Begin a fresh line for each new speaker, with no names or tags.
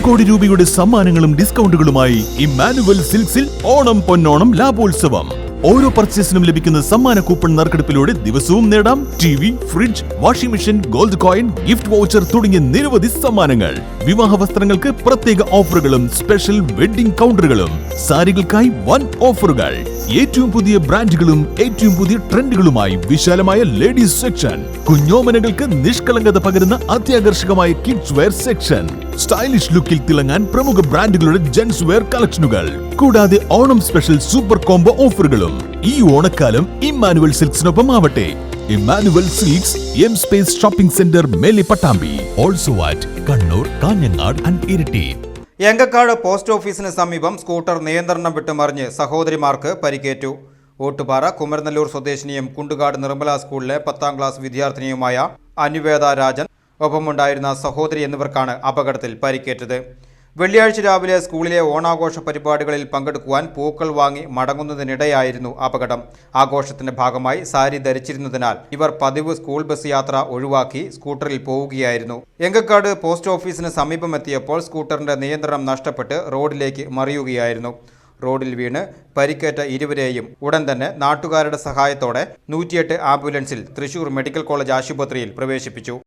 കോടി രൂപയുടെ സമ്മാനങ്ങളും ഡിസ്കൗണ്ടുകളുമായി ഇമ്മാനുവൽ സിൽക്സിൽ ഓണം പൊന്നോണം ലാഭോത്സവം. ഓരോ പർച്ചേസിനും ലഭിക്കുന്ന സമ്മാന കൂപ്പൺ നറുക്കെടുപ്പിലൂടെ ദിവസവും നേടാം TV, fridge, washing machine, gold coin, gift voucher തുടങ്ങിയ നിരവധി സമ്മാനങ്ങൾ. വിവാഹ വസ്ത്രങ്ങൾക്ക് പ്രത്യേക ഓഫറുകളും സ്പെഷ്യൽ വെഡ്ഡിംഗ് കൗണ്ടറുകളും, സാരികൾക്കായി വൻ ഓഫറുകൾ, ഏറ്റവും പുതിയ ബ്രാൻഡുകളും ഏറ്റവും പുതിയ ട്രെൻഡുകളുമായി വിശാലമായ ലേഡീസ് സെക്ഷൻ, കുഞ്ഞോമനകൾക്ക് നിഷ്കളങ്കത പകരുന്ന അത്യാകർഷകമായ കിഡ്സ് വെയർ സെക്ഷൻ, സ്റ്റൈലിഷ് ലുക്കിൽ തിളങ്ങാൻ പ്രമുഖ ബ്രാൻഡുകളുടെ ജെൻസ് വെയർ കളക്ഷനുകൾ, കൂടാതെ ഓണം സ്പെഷ്യൽ സൂപ്പർ കോംബോ ഓഫറുകളും. ഈ ഓണക്കാലം ഇമ്മാനുവൽ സിൽക്സിനൊപ്പം ആവട്ടെ. Emmanuel silks M space shopping centre, മേലെ Pattambi. Also at Kannur, Kanhangad and Iritty.
Enkakkad post ഓഫീസിന് സമീപം സ്കൂട്ടർ നിയന്ത്രണം വിട്ട് മറിഞ്ഞ് സഹോദരിമാർക്ക് പരിക്കേറ്റു. ഓട്ടുപാറ കുമരനെല്ലൂർ സ്വദേശിനിയും കുണ്ടുകാട് നിർമ്മല സ്കൂളിലെ 10ാം ക്ലാസ് വിദ്യാർത്ഥിനിയുമായ അനുവേദ രാജൻ, ഒപ്പമുണ്ടായിരുന്ന സഹോദരി എന്നിവർക്കാണ് അപകടത്തിൽ പരിക്കേറ്റത്. വെള്ളിയാഴ്ച രാവിലെ സ്കൂളിലെ ഓണാഘോഷ പരിപാടികളിൽ പങ്കെടുക്കുവാൻ പൂക്കൾ വാങ്ങി മടങ്ങുന്നതിനിടെയായിരുന്നു അപകടം. ആഘോഷത്തിന്റെ ഭാഗമായി സാരി ധരിച്ചിരുന്നതിനാൽ ഇവർ പതിവ് സ്കൂൾ ബസ് യാത്ര ഒഴിവാക്കി സ്കൂട്ടറിൽ പോവുകയായിരുന്നു. എങ്കക്കാട് പോസ്റ്റ് ഓഫീസിന് സമീപമെത്തിയപ്പോൾ സ്കൂട്ടറിന്റെ നിയന്ത്രണം നഷ്ടപ്പെട്ട് റോഡിലേക്ക് മറിയുകയായിരുന്നു. റോഡിൽ വീണ് പരിക്കേറ്റ ഇരുവരെയും ഉടൻ തന്നെ നാട്ടുകാരുടെ സഹായത്തോടെ 108 ആംബുലൻസിൽ തൃശൂർ മെഡിക്കൽ കോളേജ് ആശുപത്രിയിൽ പ്രവേശിപ്പിച്ചു.